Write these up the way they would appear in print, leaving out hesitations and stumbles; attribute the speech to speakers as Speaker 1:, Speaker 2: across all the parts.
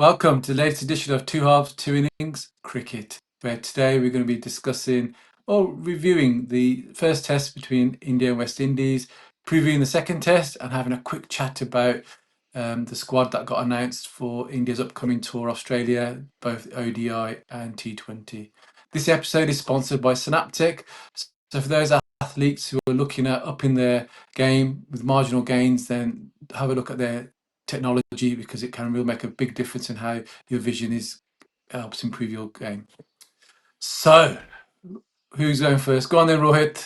Speaker 1: Welcome to the latest edition of Two Halves, Two Innings Cricket, where today we're going to be discussing or reviewing the first test between India and West Indies, previewing the second test, and having a quick chat about the squad that got announced for India's upcoming tour, Australia, both ODI and T20. This episode is sponsored by Synaptic. So for those athletes who are looking at upping their game with marginal gains, then have a look at their technology because it can really make a big difference in how your vision is helps improve your game. So, who's going first? Go on then, Rohit.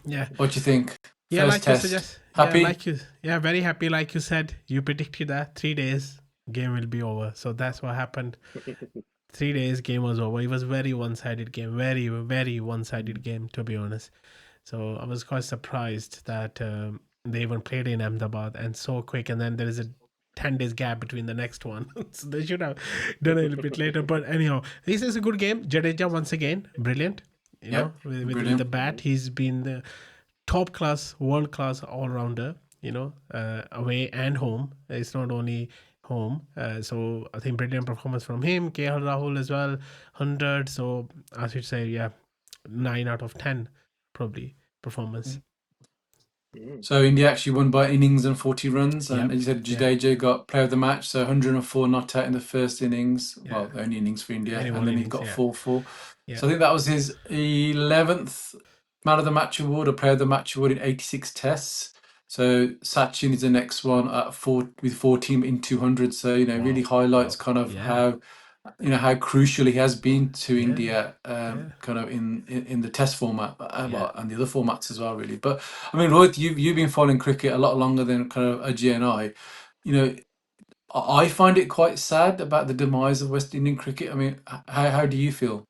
Speaker 2: Yeah,
Speaker 1: What do you think?
Speaker 2: yeah,
Speaker 1: First
Speaker 2: like you
Speaker 1: test.
Speaker 2: suggest.
Speaker 1: Happy?
Speaker 2: Very happy. Like you said, you predicted that 3 days game will be over. So that's what happened. 3 days game was over. It was very one-sided game. Very one-sided game, to be honest. So I was quite surprised that they even played in Ahmedabad and so quick. And then there is a 10 days gap between the next one. So they should have done it a little bit later. But anyhow, this is a good game. Jadeja once again, brilliant.
Speaker 1: Yep.
Speaker 2: With the bat, he's been the top class, world class all rounder. Away and home. It's not only home. So I think brilliant performance from him. KL Rahul as well, 100. So I should say, yeah, 9 out of 10 probably performance.
Speaker 1: So India actually won by innings and 40 runs, and
Speaker 2: Yep.
Speaker 1: as you said,
Speaker 2: Yeah.
Speaker 1: Jadeja got player of the match, so 104 not out in the first innings.
Speaker 2: Yeah.
Speaker 1: Well, the only innings for India,
Speaker 2: Only
Speaker 1: and
Speaker 2: one
Speaker 1: then he
Speaker 2: innings,
Speaker 1: got
Speaker 2: yeah.
Speaker 1: 4-4.
Speaker 2: Yeah.
Speaker 1: So I think that was his 11th man of the match award or player of the match award in 86 tests. So Sachin is the next one at with 14 in 200. So really highlights kind of
Speaker 2: Yeah.
Speaker 1: how crucial he has been to
Speaker 2: Yeah.
Speaker 1: India,
Speaker 2: Yeah.
Speaker 1: kind of in the test format,
Speaker 2: Yeah.
Speaker 1: well, and the other formats as well, really. But I mean, Rohit, you've been following cricket a lot longer than kind of Ajay and I. You know, I find it quite sad about the demise of West Indian cricket. I mean, how do you feel?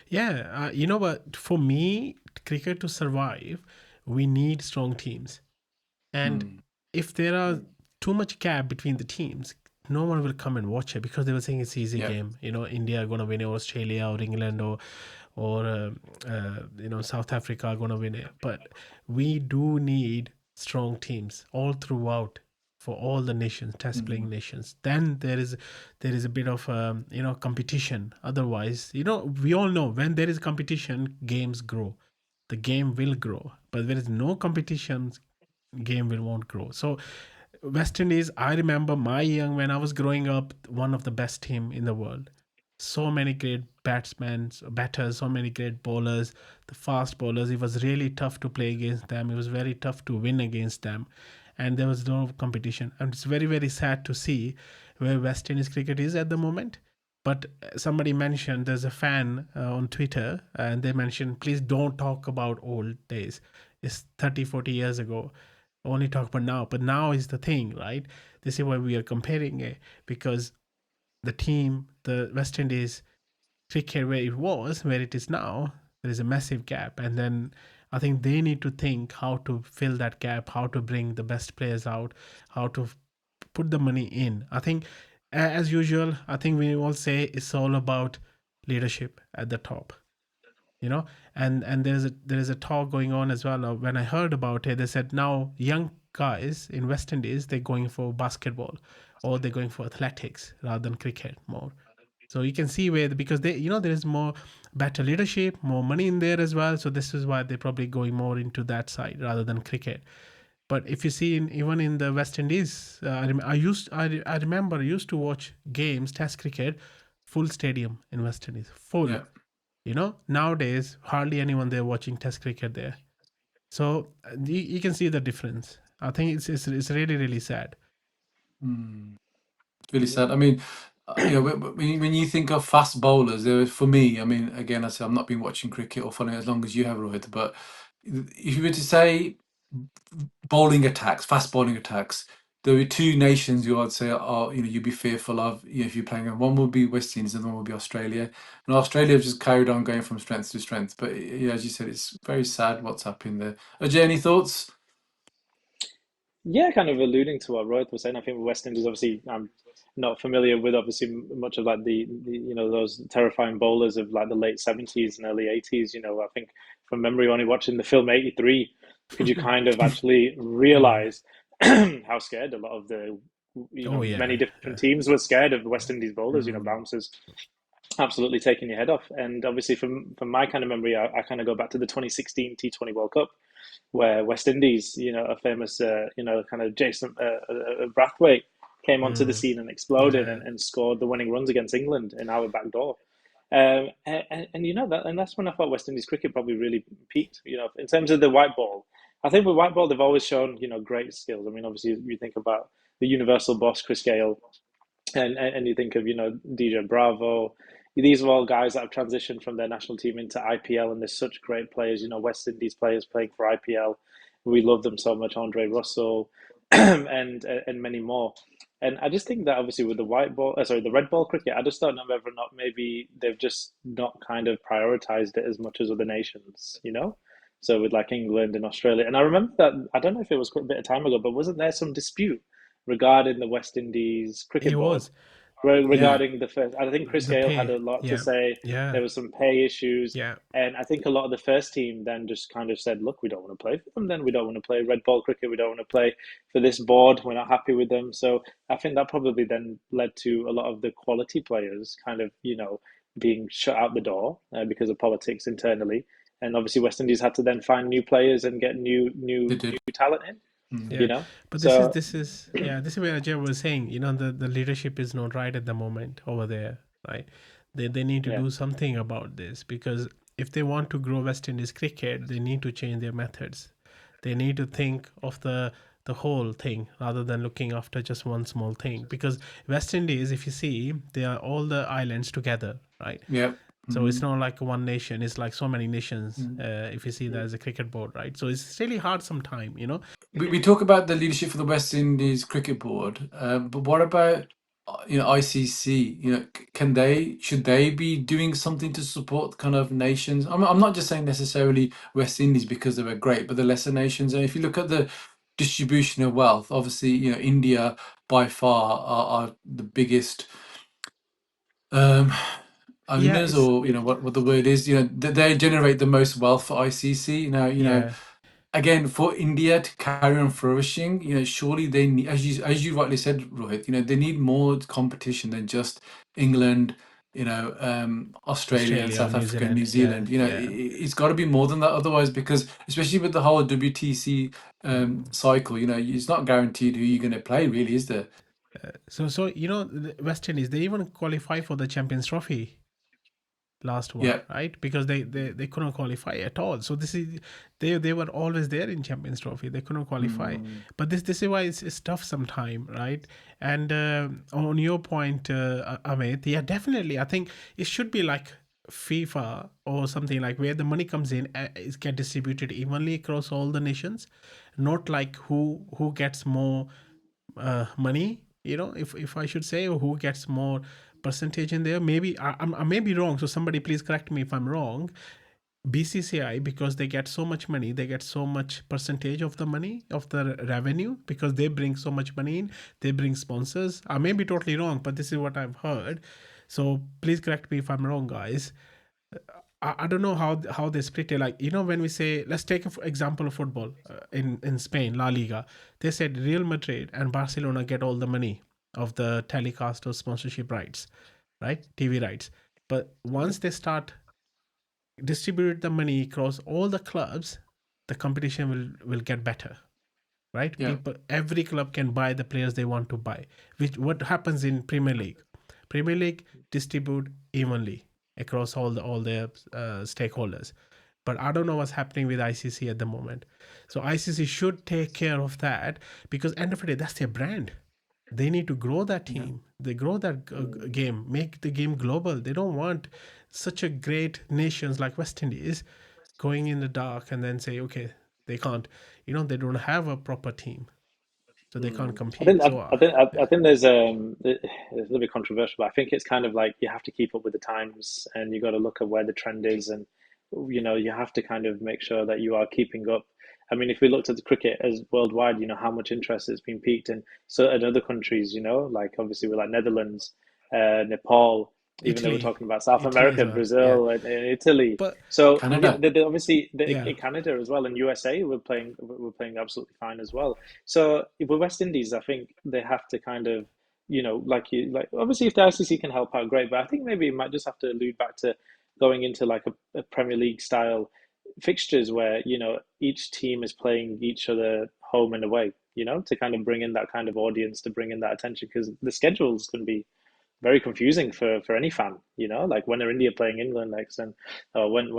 Speaker 2: Yeah. You know what? For me, cricket to survive, we need strong teams. And if there are too much gap between the teams, no one will come and watch it because they were saying it's easy
Speaker 1: Yeah.
Speaker 2: game. India are gonna win it, or Australia or England or South Africa are gonna win it. But we do need strong teams all throughout for all the nations, test playing nations. Then there is a bit of competition. Otherwise, we all know when there is competition, games grow. The game will grow, but there is no competition, game will won't grow. So West Indies, I remember when I was growing up, one of the best team in the world. So many great batters, so many great bowlers, the fast bowlers. It was really tough to play against them. It was very tough to win against them. And there was no competition. And it's very, very sad to see where West Indies cricket is at the moment. But somebody mentioned, there's a fan on Twitter, and they mentioned, please don't talk about old days. It's 30, 40 years ago. Only talk about now. But now is the thing, right? This is why we are comparing it, because the West Indies cricket where it is now, there is a massive gap. And then I think they need to think how to fill that gap, how to bring the best players out, how to put the money in. I think, as usual, I think we all say it's all about leadership at the top. And there is a talk going on as well. When I heard about it, they said now young guys in West Indies, they're going for basketball or they're going for athletics rather than cricket more. So you can see where, because there is more better leadership, more money in there as well. So this is why they're probably going more into that side rather than cricket. But if you see, even in the West Indies, I remember I used to watch games, Test cricket, full stadium in West Indies, full.
Speaker 1: Yeah.
Speaker 2: Nowadays hardly anyone there watching Test cricket there. So you can see the difference. I think it's really, really sad.
Speaker 1: Really sad. I mean, when you think of fast bowlers, for me, I mean, again, I say I'm not been watching cricket or following it as long as you have, Rohit, but if you were to say bowling attacks, fast bowling attacks, there are two nations you I'd say are, you'd be fearful of, if you're playing. One would be West Indies and one would be Australia. And Australia have just carried on going from strength to strength. But yeah, as you said, it's very sad what's happening there. Ajay, any thoughts?
Speaker 3: Yeah, kind of alluding to what Rohit was saying. I think West Indies, obviously, I'm not familiar with obviously much of like the those terrifying bowlers of like the late 70s and early 80s. I think from memory, only watching the film 83, could you kind of actually realize how scared a lot of the
Speaker 2: Oh
Speaker 3: many
Speaker 2: yeah,
Speaker 3: different
Speaker 2: yeah.
Speaker 3: teams were scared of West Indies bowlers.
Speaker 1: Mm.
Speaker 3: Bouncers absolutely taking your head off. And obviously, from my kind of memory, I kind of go back to the 2016 T20 World Cup, where West Indies, a famous, kind of Jason Brathwaite came onto the
Speaker 2: Mm,
Speaker 3: scene and exploded
Speaker 2: yeah.
Speaker 3: and scored the winning runs against England in our back door. And that, and that's when I thought West Indies cricket probably really peaked. In terms of the white ball, I think with white ball they've always shown great skills. I mean, obviously you think about the universal boss Chris Gale, and you think of DJ Bravo. These are all guys that have transitioned from their national team into IPL, and they're such great players. West Indies players playing for IPL. We love them so much. Andre Russell, and many more. And I just think that obviously with the the red ball cricket, I just don't know whether or not maybe they've just not kind of prioritized it as much as other nations. So with like England and Australia, and I remember that I don't know if it was quite a bit of time ago, but wasn't there some dispute regarding the West Indies
Speaker 2: He
Speaker 3: cricket board
Speaker 2: was. Yeah.
Speaker 1: Yeah.
Speaker 3: regarding the first? I think Chris
Speaker 2: The
Speaker 3: Gale had
Speaker 2: pay.
Speaker 3: a lot to
Speaker 2: Yeah.
Speaker 3: say.
Speaker 2: Yeah.
Speaker 3: There was some pay issues,
Speaker 2: Yeah.
Speaker 3: and I think a lot of the first team then just kind of said, "Look, we don't want to play for them. Then we don't want to play red ball cricket. We don't want to play for this board. We're not happy with them." So I think that probably then led to a lot of the quality players kind of being shut out the door because of politics internally. And obviously, West Indies had to then find new players and get
Speaker 1: They
Speaker 3: new
Speaker 1: did.
Speaker 3: talent in.
Speaker 1: Mm.
Speaker 3: You
Speaker 2: Yeah.
Speaker 3: know,
Speaker 2: But this is
Speaker 3: so
Speaker 2: this is yeah, this is where Ajay was saying, the leadership is not right at the moment over there, right? They need to
Speaker 3: yeah.
Speaker 2: do something about this, because if they want to grow West Indies cricket, they need to change their methods. They need to think of the whole thing rather than looking after just one small thing. Because West Indies, if you see, they are all the islands together, right?
Speaker 1: Yep.
Speaker 2: So it's
Speaker 1: Mm.
Speaker 2: not like one nation; it's like so many nations.
Speaker 1: Mm.
Speaker 2: If you see that as a cricket board, right? So it's really hard sometime.
Speaker 1: We talk about the leadership for the West Indies Cricket Board, but what about ICC? Should they be doing something to support kind of nations? I'm not just saying necessarily West Indies because they were great, but the lesser nations. And if you look at the distribution of wealth, obviously India by far are the biggest um,
Speaker 2: Yeah,
Speaker 1: owners,
Speaker 2: it's
Speaker 1: or what the word is. They generate the most wealth for ICC. Now,
Speaker 2: yeah.
Speaker 1: again, for India to carry on flourishing, surely they need, as you rightly said, Rohit, they need more competition than just England, Australia and
Speaker 2: Australia or
Speaker 1: South
Speaker 2: New
Speaker 1: Africa and New
Speaker 2: Zealand. Yeah,
Speaker 1: Zealand.
Speaker 2: yeah.
Speaker 1: It's got to be more than that. Otherwise, because especially with the whole WTC cycle, it's not guaranteed who you're going to play, really, is there?
Speaker 2: So the West Indies, they even qualify for the Champions Trophy last one,
Speaker 1: Yeah.
Speaker 2: right? Because they couldn't qualify at all. So this is they were always there in Champions Trophy. They couldn't qualify,
Speaker 1: Mm.
Speaker 2: but this is why it's tough sometime, right? And on your point, Amit, yeah, definitely, I think it should be like FIFA or something, like where the money comes in is get distributed evenly across all the nations, not like who gets more money. If I should say, who gets more percentage in there. Maybe I may be wrong, so somebody please correct me if I'm wrong. BCCI, because they get so much money, they get so much percentage of the money, of the revenue, because they bring so much money in, they bring sponsors. I may be totally wrong, but this is what I've heard. So please correct me if I'm wrong, guys. I don't know how they split it. Like, when we say, let's take an example of football, in Spain, La Liga, they said Real Madrid and Barcelona get all the money of the telecast or sponsorship rights, right? TV rights. But once they start distribute the money across all the clubs, the competition will get better, right?
Speaker 1: Yeah.
Speaker 2: People, every club can buy the players they want to buy. Which what happens in Premier League? Premier League distribute evenly across all their stakeholders. But I don't know what's happening with ICC at the moment. So ICC should take care of that, because end of the day, that's their brand. They need to grow that
Speaker 1: Yeah.
Speaker 2: team. They grow that game, make the game global. They don't want such a great nations like West Indies going in the dark and then say, okay, they can't. They don't have a proper team, so they can't
Speaker 3: I think
Speaker 2: compete.
Speaker 3: I,
Speaker 2: So
Speaker 3: I think I
Speaker 2: yeah,
Speaker 3: think it's a little bit controversial, but I think it's kind of like you have to keep up with the times, and you got to look at where the trend is, and you have to kind of make sure that you are keeping up. I mean, if we looked at the cricket as worldwide, how much interest has been piqued in certain other countries, like obviously we're like Netherlands, Nepal, even though we're
Speaker 2: Italy,
Speaker 3: talking about South
Speaker 2: Italy
Speaker 3: America,
Speaker 2: as well. Yeah,
Speaker 3: Brazil, and Italy.
Speaker 2: but
Speaker 3: So yeah,
Speaker 1: Canada.
Speaker 3: obviously
Speaker 2: yeah,
Speaker 3: in Canada as well, and USA we're playing absolutely fine as well. So with West Indies, I think they have to kind of, like obviously if the ICC can help out, great. But I think maybe it might just have to allude back to going into like a Premier League style fixtures where each team is playing each other home and away. To kind of bring in that kind of audience, to bring in that attention, because the schedules can be very confusing for any fan. Like when are India playing England next, and when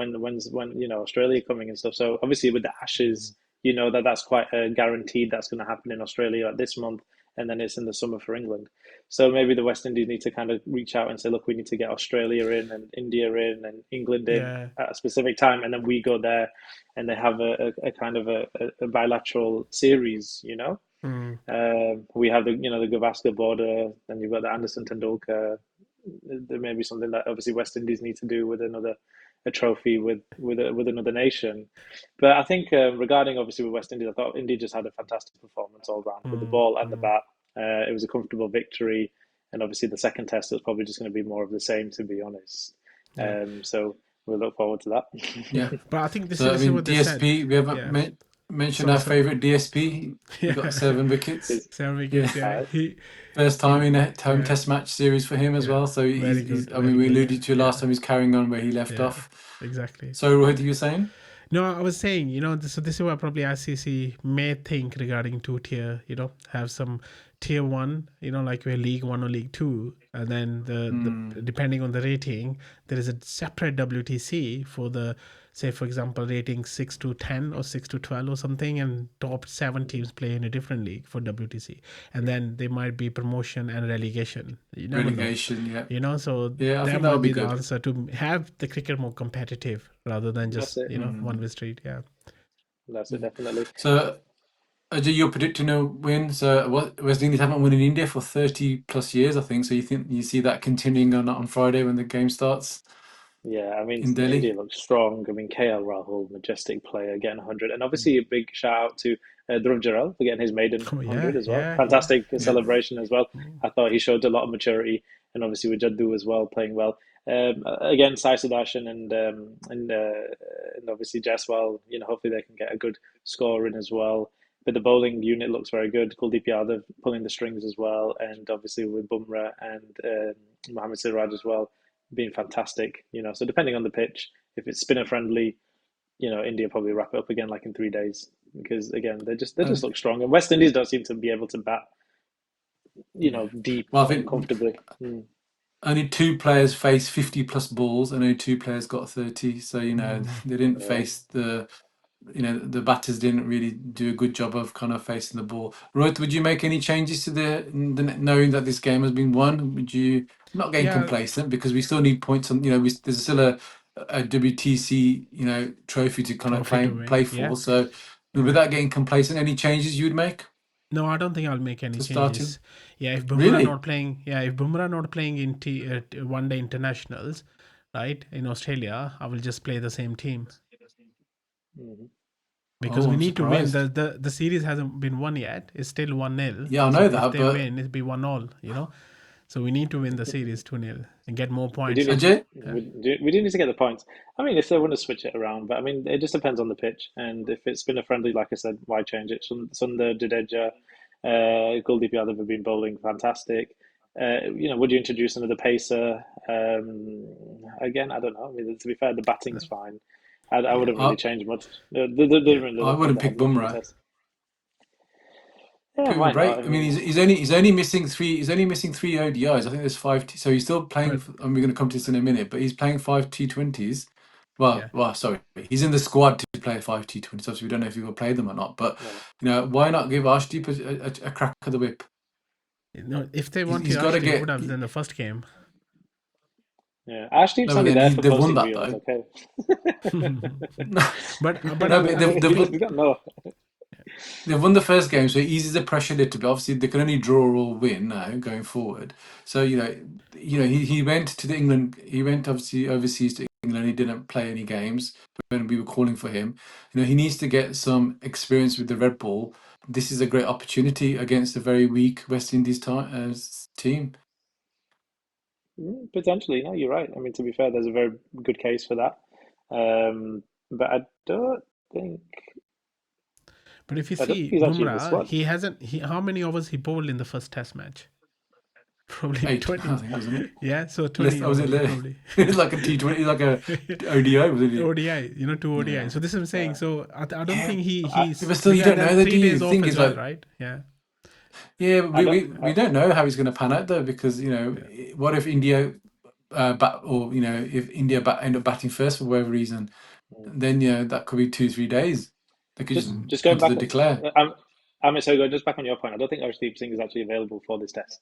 Speaker 3: Australia coming and stuff. So obviously with the Ashes, that's quite guaranteed that's going to happen in Australia this month, and then it's in the summer for England. So maybe the West Indies need to kind of reach out and say, look, we need to get Australia in and India in and England in
Speaker 2: yeah.
Speaker 3: at a specific time, and then we go there, and they have a kind of a bilateral series.
Speaker 2: Mm,
Speaker 3: We have the Gavaskar border, then you've got the Anderson Tendulkar. There may be something that obviously West Indies need to do with a trophy with another nation. But I think regarding obviously with West Indies, I thought India just had a fantastic performance all round with the
Speaker 2: mm,
Speaker 3: ball and the
Speaker 2: mm.
Speaker 3: bat. It was a comfortable victory, and obviously the second test was probably just going to be more of the same, to be honest.
Speaker 2: Yeah,
Speaker 3: So we look forward to that.
Speaker 1: Yeah.
Speaker 2: but I think
Speaker 1: So I
Speaker 2: this is
Speaker 1: mean
Speaker 2: what they said.
Speaker 1: DSP, we haven't
Speaker 2: Yeah,
Speaker 1: mentioned
Speaker 2: so
Speaker 1: our
Speaker 2: so
Speaker 1: favorite DSP. We got
Speaker 2: yeah,
Speaker 1: 7 wickets.
Speaker 3: Is
Speaker 2: 7 wickets.
Speaker 1: Yeah.
Speaker 2: Yeah,
Speaker 1: First time
Speaker 2: he
Speaker 1: in a home
Speaker 2: yeah,
Speaker 1: test match series for him as
Speaker 2: yeah,
Speaker 1: well. So
Speaker 2: very
Speaker 1: he's
Speaker 2: good,
Speaker 1: I mean
Speaker 2: very
Speaker 1: we
Speaker 2: good.
Speaker 1: alluded to last
Speaker 2: Yeah,
Speaker 1: time he's carrying on where he left
Speaker 2: yeah,
Speaker 1: off.
Speaker 2: exactly.
Speaker 1: So Rohit, you were saying?
Speaker 2: No, I was saying, so this is what probably ICC may think regarding two tier, have some tier one, like where League One or League Two, and then the depending on the rating, there is a separate WTC for the, say for example, rating 6 to 10 or 6 to 12 or something, and top 7 teams play in a different league for WTC, and then there might be promotion and relegation. You never know.
Speaker 1: Relegation, yeah.
Speaker 2: So
Speaker 1: Yeah, I
Speaker 2: that
Speaker 1: think that
Speaker 2: might
Speaker 1: would be
Speaker 2: be the
Speaker 1: good.
Speaker 2: answer to have the cricket more competitive rather than
Speaker 3: that's
Speaker 2: just
Speaker 3: it.
Speaker 2: one way street. Yeah.
Speaker 3: That's it, definitely.
Speaker 1: So Ajay, you're predicting a win. So West Indies haven't won in India for 30 plus years, I think. So you think you see that continuing on Friday when the game starts
Speaker 3: Yeah, I mean,
Speaker 1: in Delhi?
Speaker 3: India looks strong. I mean, KL Rahul, majestic player, getting 100. And obviously, a big shout out to Dhruv Jurel for getting his maiden
Speaker 2: Oh
Speaker 3: 100
Speaker 2: yeah,
Speaker 3: as well.
Speaker 2: yeah, yeah.
Speaker 3: Fantastic
Speaker 1: Yeah.
Speaker 3: celebration as well. I thought he showed a lot of maturity. And obviously, with Jaddu as well, playing well. Again, Sai Sudarshan and obviously Jaiswal, hopefully they can get a good score in as well. But the bowling unit looks very good. Kuldeep Yadav pulling the strings as well. And obviously, with Bumrah and Mohammad Siraj as well being fantastic. So depending on the pitch, if it's spinner friendly, India probably wrap it up again like in 3 days because again they just
Speaker 1: And
Speaker 3: look strong, and West Indies don't seem to be able to bat
Speaker 1: yeah.
Speaker 3: deep
Speaker 1: Well, I
Speaker 3: and
Speaker 1: think
Speaker 3: comfortably.
Speaker 1: only 2 players faced 50 plus balls and only 2 players got 30. So, they didn't
Speaker 3: Yeah.
Speaker 1: face the batters didn't really do a good job of kind of facing the ball. Rohit, would you make any changes to the knowing that this game has been won? Would you not getting
Speaker 2: Yeah,
Speaker 1: complacent because we still need points on, there's still a WTC, trophy to kind of
Speaker 2: trophy to win.
Speaker 1: play
Speaker 2: Yeah,
Speaker 1: for. So
Speaker 2: yeah.
Speaker 1: without getting complacent, any changes you'd make
Speaker 2: No, I don't think I'll make any
Speaker 1: to starting?
Speaker 2: changes. Yeah, if Bumrah
Speaker 1: Really?
Speaker 2: not playing, if Bumrah not playing in one day internationals, right, in Australia, I will just play the same team
Speaker 3: Mhm.
Speaker 2: because
Speaker 1: Oh,
Speaker 2: we
Speaker 1: I'm
Speaker 2: need to win.
Speaker 1: surprised.
Speaker 2: The series hasn't been won yet. It's still 1-0.
Speaker 1: Yeah, I know
Speaker 2: So if
Speaker 1: that,
Speaker 2: they
Speaker 1: but
Speaker 2: win, it'll be 1-1. So we need to win the series 2-0 and get more
Speaker 3: We do
Speaker 2: points.
Speaker 3: need
Speaker 1: Ajay?
Speaker 2: Yeah.
Speaker 3: we do need to get the points. I mean, if they want to switch it around, but I mean, it just depends on the pitch. And if it's spinner friendly, like I said, why change it? Sundar, Jadeja, Kuldeep Yadav have been bowling fantastic. Would you introduce another pacer? Again, I don't know. I mean, to be fair, the batting's fine. I
Speaker 1: Yeah,
Speaker 3: wouldn't really change much.
Speaker 1: yeah, I
Speaker 3: Doesn't have
Speaker 1: wouldn't
Speaker 3: to have
Speaker 1: pick
Speaker 3: much in the
Speaker 1: Bumrah.
Speaker 3: test. Yeah,
Speaker 1: Give him a
Speaker 3: why not? I
Speaker 1: break. I mean,
Speaker 3: mean,
Speaker 1: he's only missing three. He's only missing 3 ODIs. I think there's five. So he's still playing.
Speaker 2: But
Speaker 1: And we're going to come to this in a minute. But he's playing 5 T20s.
Speaker 2: yeah,
Speaker 1: Well, sorry, he's in the squad to play 5 T20s. Obviously, we don't know if he will play them or not. But
Speaker 3: no.
Speaker 1: why not give Arshdeep a crack of the whip?
Speaker 2: if they
Speaker 1: He's
Speaker 2: wanted
Speaker 1: got to
Speaker 2: Arshdeep, would
Speaker 1: get.
Speaker 2: have done the first game.
Speaker 3: Yeah, Ashdeep's
Speaker 1: No, but
Speaker 3: only
Speaker 1: then
Speaker 3: there for
Speaker 1: they've won
Speaker 3: posting
Speaker 1: that
Speaker 3: reels.
Speaker 1: though.
Speaker 3: Okay.
Speaker 2: but
Speaker 1: No, but
Speaker 3: He's got no.
Speaker 1: they've won the first game, so it eases the pressure a little bit. Obviously, they can only draw or win now going forward. So he went to the England. He went obviously overseas to England. He didn't play any games when we were calling for him. He needs to get some experience with the red ball. This is a great opportunity against a very weak West Indies team.
Speaker 3: Potentially, no, you're right. I mean, to be fair, there's a very good case for that. But I don't think
Speaker 2: But if you
Speaker 3: I don't think
Speaker 2: see
Speaker 3: he's actually in the
Speaker 2: Bumrah,
Speaker 3: squad.
Speaker 2: he hasn't. How many overs he bowled in the first Test match? Probably
Speaker 1: 8,
Speaker 2: 20.
Speaker 1: I think, wasn't it?
Speaker 2: Yeah, so
Speaker 1: Less,
Speaker 2: 20
Speaker 1: was it
Speaker 2: overs probably.
Speaker 1: like a T20, like a ODI, was it?
Speaker 2: ODI, two ODI.
Speaker 1: Yeah.
Speaker 2: So this is what I'm saying.
Speaker 3: Yeah.
Speaker 2: So I don't
Speaker 1: Yeah,
Speaker 2: think
Speaker 3: I,
Speaker 2: he's
Speaker 1: but still, you
Speaker 2: because
Speaker 1: don't
Speaker 2: then
Speaker 1: know that, do
Speaker 2: 3
Speaker 1: you?
Speaker 2: days
Speaker 1: The
Speaker 2: off
Speaker 1: thing
Speaker 2: as
Speaker 1: is,
Speaker 2: well,
Speaker 1: like,
Speaker 2: right? Yeah,
Speaker 1: yeah,
Speaker 3: I don't.
Speaker 1: we don't know how he's going to pan out though, because
Speaker 2: yeah.
Speaker 1: what if India bat, or if India end up batting first for whatever reason, then that could be 2-3 days. They could just
Speaker 3: Just
Speaker 1: come
Speaker 3: going
Speaker 1: to
Speaker 3: back.
Speaker 1: the declare.
Speaker 3: So going just back on your point. I don't think Arshdeep Singh is actually available for this test.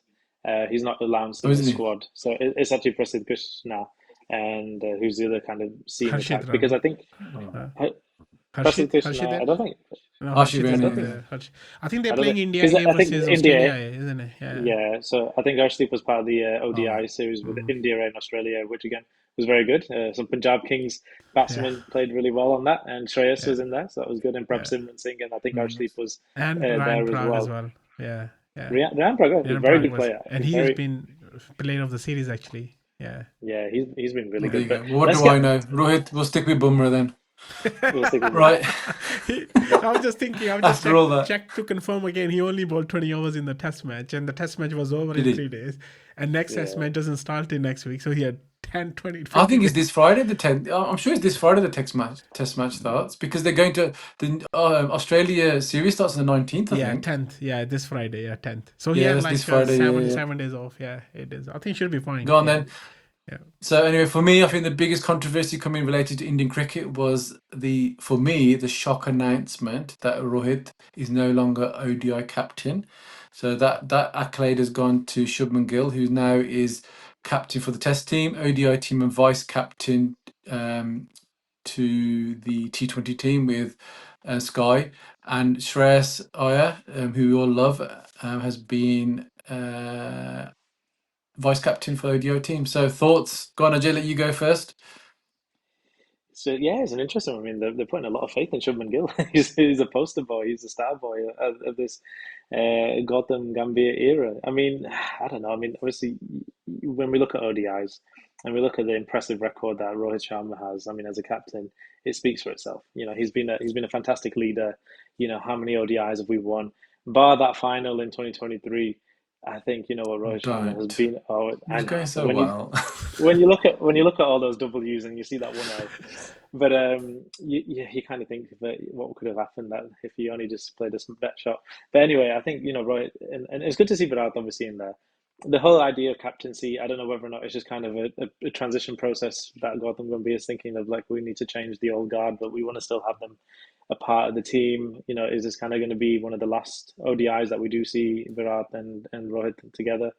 Speaker 3: He's not announced
Speaker 1: Oh,
Speaker 3: in the
Speaker 1: isn't he?
Speaker 3: squad, so it's actually Prasidh Krishna and who's the other kind of senior
Speaker 2: Harshit
Speaker 3: type. Because
Speaker 2: Rana.
Speaker 3: I think
Speaker 1: Oh.
Speaker 3: Prasidh
Speaker 2: Harshit
Speaker 3: Krishna.
Speaker 2: there?
Speaker 3: I don't think.
Speaker 2: No,
Speaker 1: Harshit
Speaker 2: Harshit
Speaker 3: I
Speaker 2: is
Speaker 3: don't
Speaker 2: not
Speaker 1: Rana,
Speaker 3: think.
Speaker 1: yeah.
Speaker 2: there. I think they're
Speaker 3: I don't
Speaker 2: playing
Speaker 3: think
Speaker 2: India
Speaker 3: because
Speaker 2: A
Speaker 3: I think
Speaker 2: versus
Speaker 3: India.
Speaker 2: Australia A, isn't it? Yeah.
Speaker 3: Yeah, so I think Arshdeep was part of the
Speaker 1: Oh,
Speaker 3: ODI series with
Speaker 2: Mm,
Speaker 3: India and Australia, which again was very good. Some Punjab Kings
Speaker 2: yeah.
Speaker 3: batsmen played really well on that, and Shreyas
Speaker 2: Yeah.
Speaker 3: was in there, so that was good. And Prabh
Speaker 2: Yeah.
Speaker 3: Simran Singh, and I think
Speaker 1: mm.
Speaker 3: Arshdeep was
Speaker 2: And Ryan
Speaker 3: there as
Speaker 2: Prague as
Speaker 3: well.
Speaker 2: well. Yeah. Yeah.
Speaker 3: Ryan Braga is a
Speaker 2: Ryan
Speaker 3: very
Speaker 2: Prague
Speaker 3: good
Speaker 2: was,
Speaker 3: player.
Speaker 2: and
Speaker 3: He's
Speaker 2: he has
Speaker 3: very
Speaker 2: been player of the series actually. Yeah.
Speaker 3: yeah, he's been really
Speaker 1: Well, there
Speaker 3: good.
Speaker 1: you
Speaker 3: But
Speaker 1: go. Well, what
Speaker 3: let's
Speaker 1: do I
Speaker 3: get
Speaker 1: know? Rohit, we'll stick with Bumrah then.
Speaker 3: we'll stick with him.
Speaker 1: Right.
Speaker 3: But
Speaker 2: I was just thinking, I've just
Speaker 1: After all that,
Speaker 2: checked to confirm again. He only bowled 20 overs in the test match, and the test match was over
Speaker 1: did
Speaker 2: in
Speaker 1: he?
Speaker 2: 3 days. And next test
Speaker 3: yeah,
Speaker 2: match doesn't start till next week. So he had 10, 20,
Speaker 1: I
Speaker 2: 15
Speaker 1: think it's
Speaker 2: days.
Speaker 1: this Friday the 10th. I'm sure it's this Friday the test match starts, because they're going to the Australia series starts on the 19th, I
Speaker 2: Yeah,
Speaker 1: think.
Speaker 2: 10th. Yeah, this Friday. Yeah, 10th. So he
Speaker 1: Yeah,
Speaker 2: had
Speaker 1: that's this
Speaker 2: like
Speaker 1: Friday. Yeah, yeah.
Speaker 2: 7 days off. Yeah, it is. I think should be fine.
Speaker 1: Go on
Speaker 2: Yeah.
Speaker 1: then.
Speaker 2: Yeah.
Speaker 1: So anyway, for me, I think the biggest controversy coming related to Indian cricket was the shock announcement that Rohit is no longer ODI captain. So that accolade has gone to Shubman Gill, who now is captain for the Test team, ODI team, and vice captain to the T20 team with Sky. And Shreyas Iyer, who we all love, has been vice captain for ODI team. So thoughts? Go on, Ajay, let you go first.
Speaker 3: so yeah, it's an interesting one. I mean, they're putting a lot of faith in Shubman Gill. He's a poster boy. He's a star boy of this Gautam Gambhir era. I mean, I don't know. I mean, obviously, when we look at ODIs and we look at the impressive record that Rohit Sharma has, I mean, as a captain, it speaks for itself. He's been a fantastic leader. How many ODIs have we won? Bar that final in 2023, I think what Rohit Sharma has
Speaker 1: Don't.
Speaker 3: been. Oh,
Speaker 1: It
Speaker 3: I
Speaker 1: was going
Speaker 3: know, but
Speaker 1: so well.
Speaker 3: when you look at all those W's and you see that 1-0, but you kind of think that what could have happened that if he only just played a bet shot. But anyway, I think Roy, and it's good to see Virat obviously in there. The whole idea of captaincy, I don't know whether or not it's just kind of a transition process that Gautam Gambhir is thinking of, like we need to change the old guard, but we want to still have them a part of the team. Is this kind of going to be one of the last ODIs that we do see Virat and Rohit together?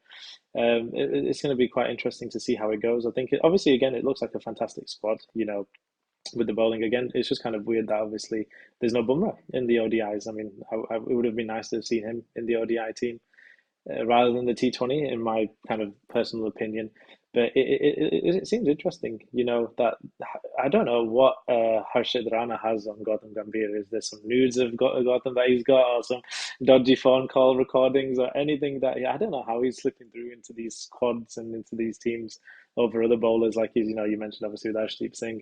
Speaker 3: It's going to be quite interesting to see how it goes. I think obviously again it looks like a fantastic squad. With the bowling again, it's just kind of weird that obviously there's no Bumrah in the ODIs. I mean, it would have been nice to have seen him in the ODI team rather than the T20, in my kind of personal opinion. But it seems interesting, that I don't know what Harshit Rana has on Gautam Gambhir. Is there some nudes of Gautam that he's got, or some dodgy phone call recordings, or anything that I don't know how he's slipping through into these squads and into these teams over other bowlers, like you mentioned obviously with Arshdeep Singh.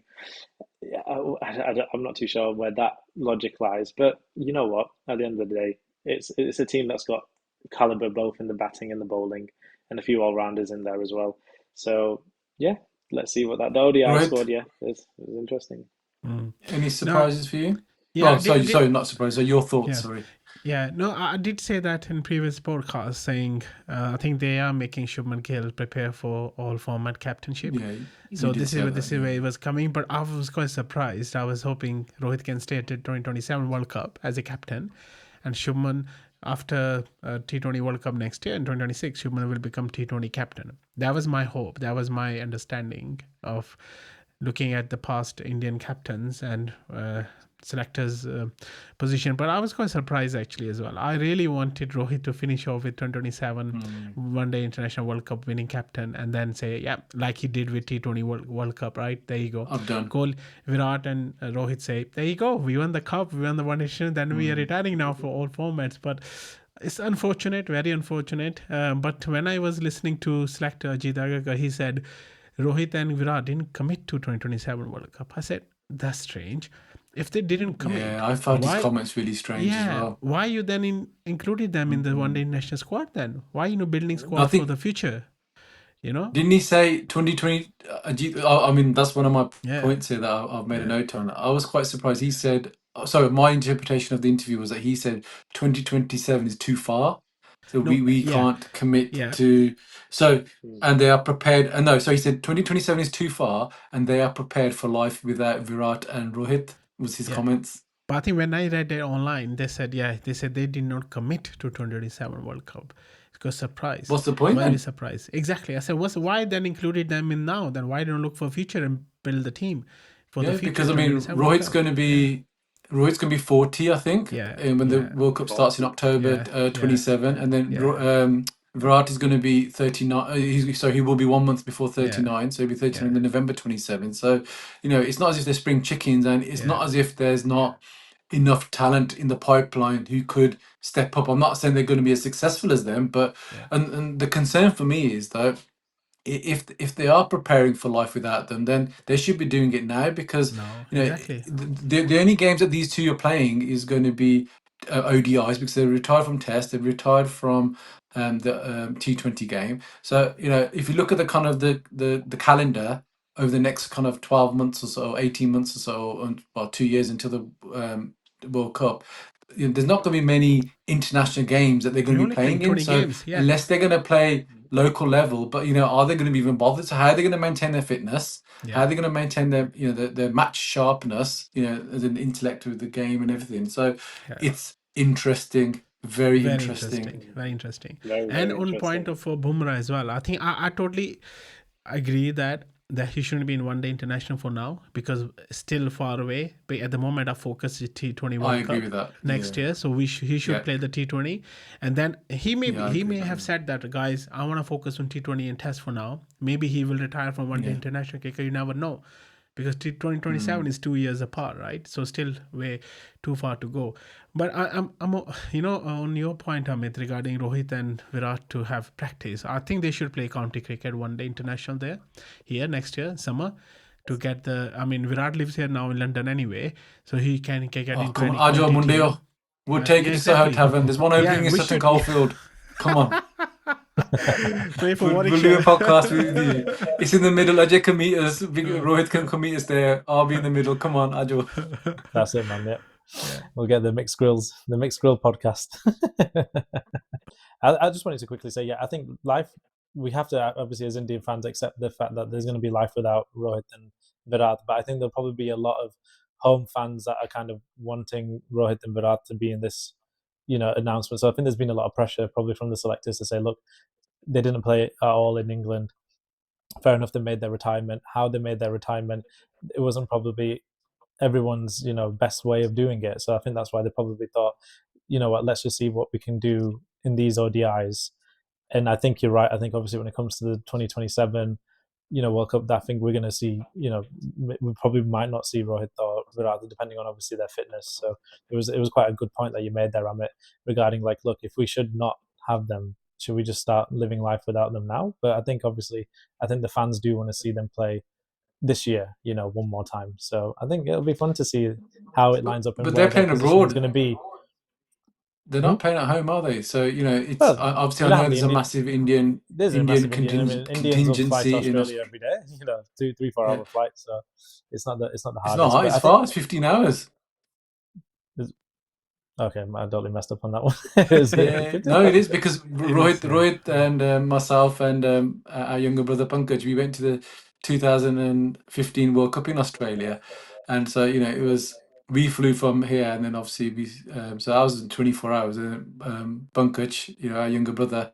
Speaker 3: Yeah, I'm not too sure where that logic lies, but you know what? At the end of the day, it's a team that's got caliber both in the batting and the bowling, and a few all rounders in there as well. So yeah, let's see what the ODI
Speaker 1: Rohit,
Speaker 3: squad. Yeah, is interesting.
Speaker 2: Mm.
Speaker 1: any
Speaker 2: No,
Speaker 1: surprises for you?
Speaker 2: yeah,
Speaker 1: Oh, sorry, not surprises. So your thoughts,
Speaker 2: yeah.
Speaker 1: sorry.
Speaker 2: Yeah, no, I did say that in previous podcasts, saying I think they are making Shubman Gill prepare for all format captainship.
Speaker 1: Yeah, you
Speaker 2: So
Speaker 1: did
Speaker 2: this
Speaker 1: say
Speaker 2: is
Speaker 1: that,
Speaker 2: this is
Speaker 1: yeah.
Speaker 2: where it was coming, but I was quite surprised. I was hoping Rohit can stay at the 2027 World Cup as a captain, and Shubman after T20 World Cup next year in 2026, Shubman will become T20 captain. That was my hope. That was my understanding of looking at the past Indian captains and selectors position. But I was quite surprised actually as well. I really wanted Rohit to finish off with 2027 One Day International World Cup winning captain, and then say, yeah, like he did with T20 World Cup, right? There you go.
Speaker 1: I'm done.
Speaker 2: Call Virat and Rohit say, there you go. We won the cup, we won the One Nation, then we are retiring now for all formats. But It's unfortunate, very unfortunate. But when I was listening to Selector Jadeja, he said Rohit and Virat didn't commit to 2027 World Cup. I said that's strange. If they didn't commit,
Speaker 1: Yeah, I found his
Speaker 2: why?
Speaker 1: comments really strange as
Speaker 2: Yeah,
Speaker 1: well.
Speaker 2: why you then included them in the one day national squad? Then why building
Speaker 1: I
Speaker 2: squad for
Speaker 1: think
Speaker 2: the future?
Speaker 1: didn't he say 2020? I mean, that's one of my
Speaker 2: Yeah,
Speaker 1: points here that I've made a
Speaker 2: yeah.
Speaker 1: note on. I was quite surprised. He said, so my interpretation of the interview was that he said 2027 is too far. So
Speaker 2: No,
Speaker 1: we
Speaker 2: yeah,
Speaker 1: can't commit
Speaker 2: yeah,
Speaker 1: to, so,
Speaker 3: Mm.
Speaker 1: and they are prepared. And no, so he said 2027 is too far and they are prepared for life without Virat and Rohit, was his
Speaker 2: yeah.
Speaker 1: comments.
Speaker 2: But I think when I read it online, they said, they did not commit to 2027 World Cup. Because surprise,
Speaker 1: What's the point
Speaker 2: very
Speaker 1: then?
Speaker 2: surprised. Exactly. I said, why then included them in now? Then why don't look for future and build the team for the
Speaker 1: Yeah,
Speaker 2: future
Speaker 1: because I mean,
Speaker 2: 2027 World Cup?
Speaker 1: Rohit's going to be 40, I think,
Speaker 2: Yeah,
Speaker 1: when the
Speaker 2: yeah,
Speaker 1: World Cup starts in October
Speaker 2: yeah,
Speaker 1: 27, and then
Speaker 2: yeah,
Speaker 1: Virat is going to be 39. So he will be 1 month before
Speaker 2: yeah,
Speaker 1: 39, so he'll be 39
Speaker 2: yeah,
Speaker 1: in November 27. So, it's not as if they're spring chickens, and it's
Speaker 2: yeah,
Speaker 1: not as if there's not enough talent in the pipeline who could step up. I'm not saying they're going to be as successful as them, but
Speaker 2: yeah.
Speaker 1: and the concern for me is that if they are preparing for life without them, then they should be doing it now, because
Speaker 2: No, exactly.
Speaker 1: the only games that these two are playing is going to be ODIs, because they're retired from Test, they're retired from the T20 game. So if you look at the kind of the calendar over the next kind of 12 months or so, 18 months or so, and well, 2 years until the World Cup, there's not going to be many international games that they're going
Speaker 2: You're
Speaker 1: to be
Speaker 2: only playing
Speaker 1: playing in.
Speaker 2: 20
Speaker 1: So
Speaker 2: games. Yeah,
Speaker 1: unless they're going to play local level, but are they going to be even bothered? So how are they going to maintain their fitness? How
Speaker 2: yeah,
Speaker 1: are they going to maintain their their match sharpness? As an intellect with the game and everything. So
Speaker 2: yeah.
Speaker 1: it's interesting, very
Speaker 2: Very
Speaker 1: interesting.
Speaker 2: interesting. Very interesting.
Speaker 3: Very,
Speaker 2: And
Speaker 3: very
Speaker 2: on point
Speaker 3: interesting.
Speaker 2: of for Bumrah as well, I think I totally agree that he shouldn't be in one day international for now because still far away. But at the moment, our focus is T20
Speaker 1: I
Speaker 2: World
Speaker 1: agree
Speaker 2: Cup
Speaker 1: with that.
Speaker 2: next
Speaker 1: Yeah,
Speaker 2: year. So he should
Speaker 1: yeah,
Speaker 2: play the T20, and then
Speaker 1: yeah. I
Speaker 2: he
Speaker 1: agree
Speaker 2: may
Speaker 1: with that.
Speaker 2: have said that, guys, I want to focus on T20 and Test for now. Maybe he will retire from one day
Speaker 1: Yeah.
Speaker 2: international cricket. You never know, because
Speaker 1: Mm.
Speaker 2: 2027 is 2 years apart, right? So still way too far to go. But I'm on your point, Amit, regarding Rohit and Virat to have practice. I think they should play county cricket one day international here next year summer to get the. I mean, Virat lives here now in London anyway, so he can get
Speaker 1: Oh,
Speaker 2: into
Speaker 1: come on,
Speaker 2: any
Speaker 1: Ajo
Speaker 2: county team.
Speaker 1: Mundeo. We'll take
Speaker 2: Yeah,
Speaker 1: it to Soho
Speaker 2: exactly.
Speaker 1: Tavern. There's one
Speaker 2: Yeah,
Speaker 1: opening in
Speaker 2: we
Speaker 1: Sutton
Speaker 2: should. Yeah.
Speaker 1: Coldfield. Come on.
Speaker 2: Play for
Speaker 1: We'll do a
Speaker 2: Warwickshire.
Speaker 1: podcast with you. It's in the middle. Ajay can meet us.
Speaker 2: Uh,
Speaker 1: Rohit can come meet us there. I'll be in the middle. Come on, Ajo.
Speaker 4: That's it, man. Yeah.
Speaker 2: Yeah.
Speaker 4: We'll get the mixed grill podcast. I just wanted to quickly say, I think life, we have to obviously as Indian fans accept the fact that there's going to be life without Rohit and Virat, but I think there'll probably be a lot of home fans that are kind of wanting Rohit and Virat to be in this, announcement. So I think there's been a lot of pressure probably from the selectors to say, look, they didn't play at all in England. Fair enough, they made their retirement. How they made their retirement, it wasn't probably everyone's best way of doing it. So I think that's why they probably thought, what, let's just see what we can do in these ODIs. And I think you're right. I think obviously when it comes to the 2027 World Cup, I think we're going to see, we probably might not see Rohit or Virat, depending on obviously their fitness. So it was quite a good point that you made there, Amit, regarding like, look, if we should not have them, should we just start living life without them now? But I think obviously, the fans do want to see them play this year, one more time. So I think it'll be fun to see how it lines up and
Speaker 1: But
Speaker 4: where
Speaker 1: they're
Speaker 4: their
Speaker 1: playing
Speaker 4: position is
Speaker 1: abroad.
Speaker 4: going to be.
Speaker 1: They're not playing at home, are they? So it's
Speaker 4: Well,
Speaker 1: obviously
Speaker 4: you
Speaker 1: I
Speaker 4: know how
Speaker 1: know
Speaker 4: the
Speaker 1: there's a massive Indian
Speaker 4: there's a massive Indian. I mean, Indians will fly to
Speaker 1: contingency in
Speaker 4: Australia every day. 2, 3, 4
Speaker 1: Yeah.
Speaker 4: hour flights. So it's not the
Speaker 1: It's
Speaker 4: hardest.
Speaker 1: not.
Speaker 4: But
Speaker 1: It's
Speaker 4: I
Speaker 1: far.
Speaker 4: think
Speaker 1: It's 15 hours.
Speaker 4: okay, I totally messed up on that one. Is
Speaker 1: Yeah,
Speaker 4: it?
Speaker 1: no, it is because
Speaker 2: It is,
Speaker 1: Rohit, and myself and our younger brother Pankaj, we went to the 2015 World Cup in Australia, and so we flew from here, and then obviously so I was in 24 hours, and Pankaj, our younger brother,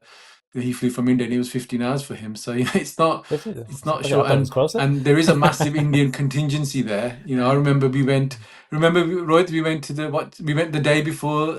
Speaker 1: he flew from India, and it was 15 hours for him. So it's not
Speaker 4: Okay, I
Speaker 1: short,
Speaker 4: thought it was closer.
Speaker 1: and there is a massive Indian contingency there. I remember we went. Remember, Rohit, we went the day before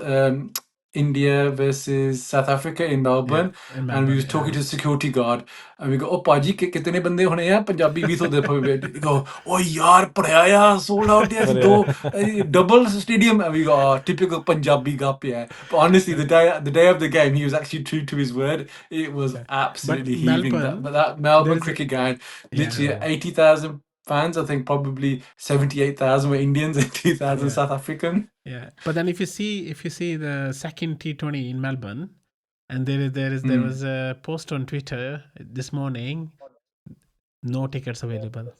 Speaker 1: India versus South Africa in Melbourne,
Speaker 2: in
Speaker 1: and we was
Speaker 2: Melbourne,
Speaker 1: talking
Speaker 2: yeah.
Speaker 1: to the security guard, and we go, "Oh, Paji, kitne bande hone hain?" Punjabi we thought they probably he go, "Oh, yaar, padaya, sold out there,
Speaker 4: But
Speaker 1: do double stadium," and we go, "Oh, typical Punjabi gap, yeah." But honestly, the day of the game, he was actually true to his word. It was
Speaker 2: Yeah.
Speaker 1: absolutely
Speaker 2: But
Speaker 1: heaving that,
Speaker 2: Melbourne,
Speaker 1: but that
Speaker 2: there
Speaker 1: Melbourne
Speaker 2: is a,
Speaker 1: cricket game,
Speaker 2: yeah,
Speaker 1: literally
Speaker 4: Yeah.
Speaker 1: 80,000 fans. I think probably 78,000 were Indians and 2,000
Speaker 2: Yeah.
Speaker 1: South African.
Speaker 2: yeah. But then if you see the second T20 in Melbourne, and there was a post on Twitter this morning, no tickets available.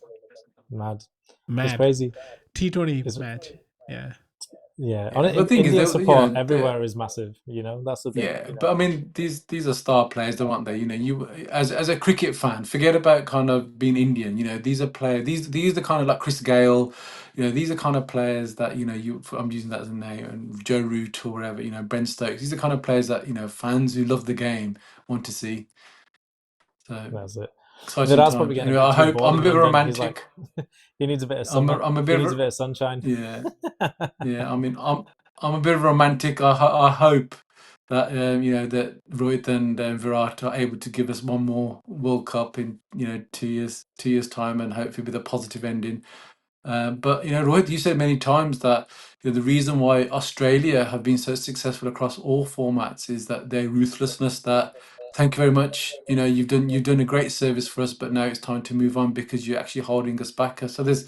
Speaker 4: Mad. It's
Speaker 2: Mad.
Speaker 4: crazy.
Speaker 2: T20
Speaker 4: It's,
Speaker 2: match. Yeah.
Speaker 4: yeah.
Speaker 1: Yeah, but the thing is,
Speaker 4: Indian support
Speaker 1: they're
Speaker 4: everywhere is massive. That's the thing.
Speaker 1: yeah, but I mean, these are star players, though, aren't they? You as a cricket fan, forget about kind of being Indian. These are players. These are kind of like Chris Gale. These are kind of players that I'm using that as a name, and Joe Root or whatever. Ben Stokes. These are kind of players that fans who love the game want to see. So
Speaker 4: That's it.
Speaker 1: exciting
Speaker 4: Virat's probably
Speaker 1: times.
Speaker 4: getting
Speaker 1: Anyway,
Speaker 4: a bit
Speaker 1: I
Speaker 4: too
Speaker 1: hope
Speaker 4: bored
Speaker 1: I'm a
Speaker 4: in
Speaker 1: bit of a
Speaker 4: London. He's like,
Speaker 1: romantic.
Speaker 4: he needs a bit of
Speaker 1: I'm
Speaker 4: summer.
Speaker 1: a
Speaker 4: He
Speaker 1: bit
Speaker 4: needs a
Speaker 1: of
Speaker 4: bit of sunshine.
Speaker 1: yeah. Yeah, I mean, I'm a bit of a romantic. I hope that that Rohit and Virat are able to give us one more World Cup in 2 years time, and hopefully with a positive ending. But Rohit, you said many times that the reason why Australia have been so successful across all formats is that their ruthlessness. That thank you very much. You've done a great service for us, but now it's time to move on because you're actually holding us back. So there's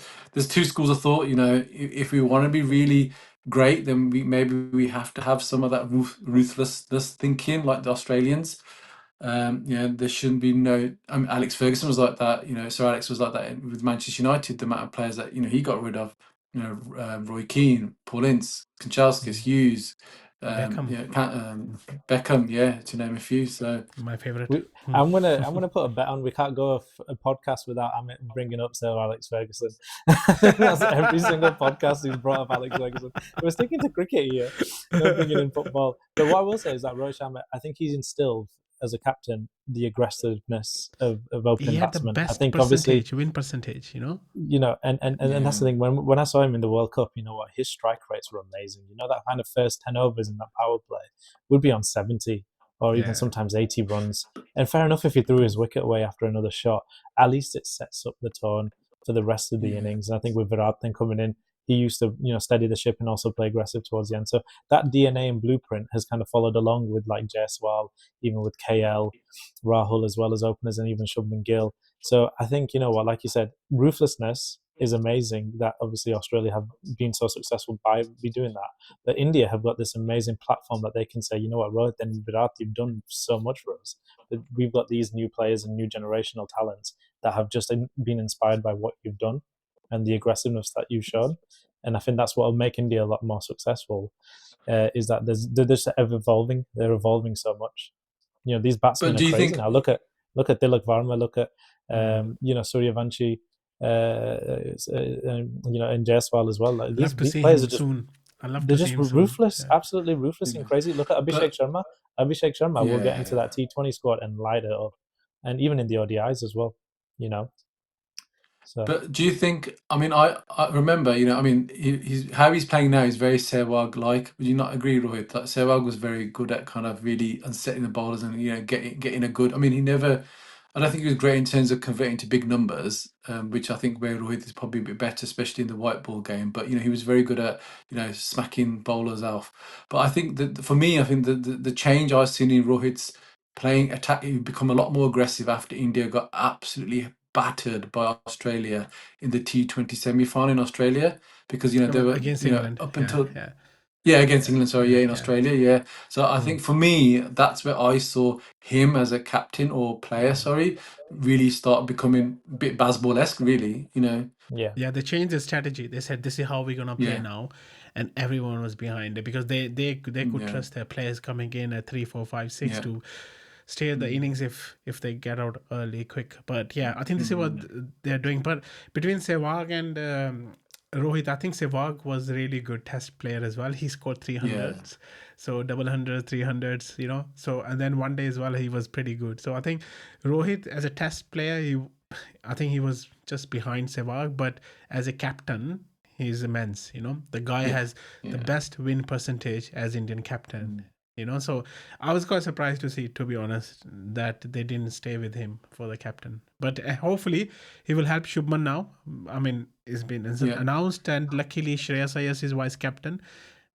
Speaker 1: two schools of thought. If we want to be really great, then maybe we have to have some of that ruthlessness thinking, like the Australians. There shouldn't be no. Alex Ferguson was like that. Sir Alex was like that with Manchester United. The amount of players that he got rid of. Roy Keane, Paul Ince, Kanchelskis, Hughes,
Speaker 2: Beckham,
Speaker 1: Beckham. Yeah, to name a few. So
Speaker 2: my favorite.
Speaker 4: I'm gonna put a bet on. We can't go a podcast without Amit bringing up Sir Alex Ferguson. That's every single podcast he's brought up Alex Ferguson. We're sticking to cricket here, not bringing in football. But what I will say is that Rohit Sharma, I think he's instilled as a captain the aggressiveness of
Speaker 2: He
Speaker 4: opening
Speaker 2: had the
Speaker 4: batsmen. I
Speaker 2: best
Speaker 4: think obviously,
Speaker 2: win percentage,
Speaker 4: and that's the
Speaker 1: yeah,
Speaker 4: thing. When I saw him in the World Cup, his strike rates were amazing. That kind of first 10 overs in that power play would be on 70 or even
Speaker 2: Yeah.
Speaker 4: sometimes 80 runs. And fair enough if he threw his wicket away after another shot. At least it sets up the tone for the rest of the
Speaker 1: Yeah.
Speaker 4: innings. And I think with Virat then coming in, he used to steady the ship and also play aggressive towards the end. So that DNA and blueprint has kind of followed along with like Jaiswal, even with KL, Rahul as well as openers, and even Shubman Gill. So I think, like you said, ruthlessness is amazing that obviously Australia have been so successful by doing that. But India have got this amazing platform that they can say, you know what, Rohit and Virat, you've done so much for us. We've got these new players and new generational talents that have just been inspired by what you've done and the aggressiveness that you've shown. And I think that's what will make India a lot more successful, is that they're just evolving. They're evolving so much. These batsmen
Speaker 1: But
Speaker 4: are
Speaker 1: do you
Speaker 4: crazy
Speaker 1: think?
Speaker 4: now. Look at Tilak Varma. Look at Suryavanshi. And Jaiswal as well. Like,
Speaker 2: Love to
Speaker 4: these
Speaker 2: see
Speaker 4: players
Speaker 2: him
Speaker 4: are just
Speaker 2: soon. I love
Speaker 4: they're
Speaker 2: to see
Speaker 4: just
Speaker 2: him soon.
Speaker 4: ruthless,
Speaker 2: Yeah.
Speaker 4: absolutely ruthless and
Speaker 1: Yeah.
Speaker 4: crazy. Look at Abhishek
Speaker 1: But
Speaker 4: Sharma. Abhishek Sharma will get into
Speaker 1: yeah.
Speaker 4: that T20 squad and light it up, and even in the ODIs as well. So
Speaker 1: But do you think? I mean, I remember. I mean, he's how he's playing now is very Sehwag-like. Would you not agree, Rohit? That Sehwag was very good at kind of really unsetting the bowlers and getting a good. I mean, he never. I don't think he was great in terms of converting to big numbers, which I think where Rohit is probably a bit better, especially in the white ball game. But he was very good at smacking bowlers off. But I think that for me, I think the change I've seen in Rohit's playing attack, he become a lot more aggressive after India got absolutely battered by Australia in the T20 semi-final in Australia, because they were
Speaker 2: Against England.
Speaker 1: up
Speaker 2: Yeah,
Speaker 1: until
Speaker 2: yeah,
Speaker 1: against England, sorry, in
Speaker 2: yeah.
Speaker 1: Australia, so I think for me that's where I saw him as a captain or player, really start becoming a bit Bazball-esque, really.
Speaker 2: Yeah, they changed the strategy. They said this is how we're gonna play
Speaker 1: Yeah,
Speaker 2: now, and everyone was behind it because they could
Speaker 1: yeah,
Speaker 2: trust their players coming in at 3, 4, 5, 6
Speaker 1: yeah,
Speaker 2: to stay the innings if they get out early quick. But yeah, I think this is what they're doing. But between Sehwag and Rohit, I think Sehwag was a really good test player as well. He scored
Speaker 1: yeah,
Speaker 2: 300s, so double hundreds, 300s, So and then one day as well he was pretty good. So I think Rohit as a test player, I think he was just behind Sehwag, but as a captain, he's immense. The guy
Speaker 1: yeah,
Speaker 2: has the
Speaker 1: yeah.
Speaker 2: best win percentage as Indian captain. you know. So I was quite surprised to see, to be honest, that they didn't stay with him for the captain. But hopefully he will help Shubman now. I mean, it's been announced, and luckily Shreyas Iyer is vice captain.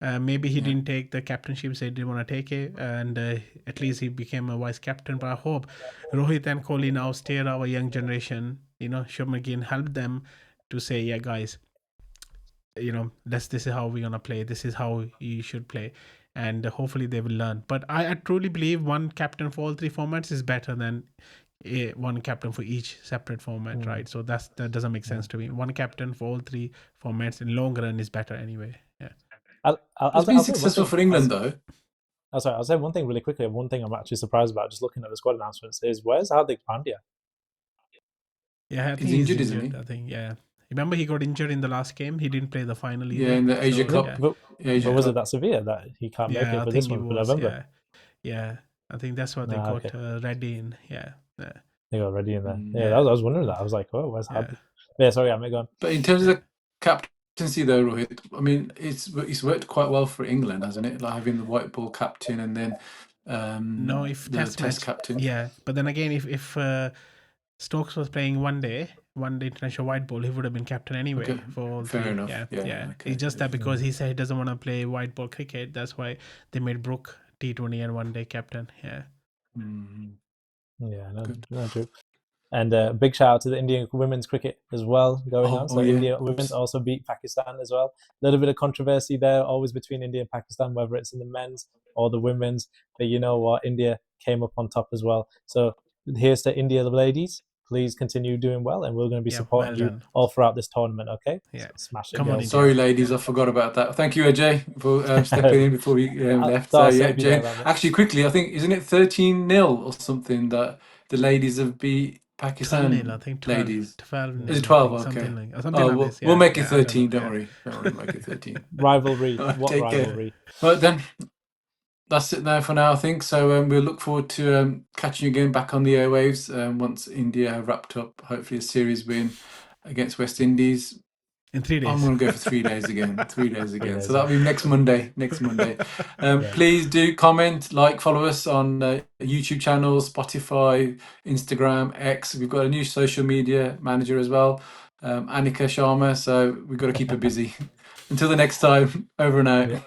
Speaker 2: Maybe he didn't take the captainship, so he didn't want to take it, and at least he became a vice captain. But I hope Rohit and Kohli now steer our young generation, you know, Shubman Gill, help them to say, yeah, guys, you know, this is how we're gonna play. This is how you should play, and hopefully they will learn. But I truly believe one captain for all three formats is better than one captain for each separate format, right? So that doesn't make sense to me. One captain for all three formats in long run is better anyway. Yeah.
Speaker 1: It's been successful for England, though.
Speaker 4: Sorry, I'll say one thing really quickly. One thing I'm actually surprised about, just looking at the squad announcements, is where's Hardik Pandya?
Speaker 2: Yeah, I think
Speaker 1: He's injured, isn't he?
Speaker 2: I think, yeah. Remember, he got injured in the last game. He didn't play the final either.
Speaker 1: Yeah, in the Asia Cup.
Speaker 2: Yeah.
Speaker 4: But
Speaker 1: Asia
Speaker 4: was
Speaker 1: Cup.
Speaker 4: it that severe that he can't make it
Speaker 2: I
Speaker 4: for
Speaker 2: think
Speaker 4: this one for
Speaker 2: was,
Speaker 4: November?
Speaker 2: Yeah, I think that's what they got
Speaker 4: okay.
Speaker 2: ready in. Yeah.
Speaker 4: They got ready in there. Yeah, I was wondering that. I was like, oh, where's Hardik? Yeah, sorry, I'm going.
Speaker 1: But in terms of the captaincy, though, Rohit, I mean, it's worked quite well for England, hasn't it? Like having the white ball captain and then
Speaker 2: no, if
Speaker 1: the test captain.
Speaker 2: Yeah, but then again, if Stokes was playing one day international white ball, he would have been captain anyway for all
Speaker 1: Fair
Speaker 2: three.
Speaker 1: enough.
Speaker 2: Yeah.
Speaker 1: Okay.
Speaker 2: It's just that because he said he doesn't want to play white ball cricket, that's why they made Brook T20 and one day captain. Yeah.
Speaker 4: Yeah, no, true. And big shout out to the Indian women's cricket as well going on. So India women's also beat Pakistan as well. A little bit of controversy there, always between India and Pakistan, whether it's in the men's or the women's. But you know what? India came up on top as well. So here's to India, the ladies. Please continue doing well, and we're going to be supporting you all throughout this tournament, okay?
Speaker 2: Yeah.
Speaker 4: So smash it,
Speaker 2: Come on,
Speaker 4: girls.
Speaker 1: Sorry, ladies, I forgot about that. Thank you, Ajay, for stepping in before we left. So, yeah, Jane, actually, quickly, I think, isn't it 13-0 or something that the ladies have beat Pakistan
Speaker 2: 12-0, I think 12,
Speaker 1: ladies?
Speaker 2: 12-0,
Speaker 1: Is it 12? Okay.
Speaker 2: Something like this. Yeah.
Speaker 1: We'll make it 13, don't worry. Don't worry, make it 13.
Speaker 4: Rivalry. What rivalry?
Speaker 1: But then, that's it now for now, I think. So we'll look forward to catching you again back on the airwaves once India have wrapped up, hopefully a series win against West Indies.
Speaker 2: In 3 days.
Speaker 1: I'm going to go for 3 days again. 3 days again. So that'll be next Monday. Please do comment, follow us on YouTube channels, Spotify, Instagram, X. We've got a new social media manager as well, Annika Sharma. So we've got to keep her busy. Until the next time, over and out.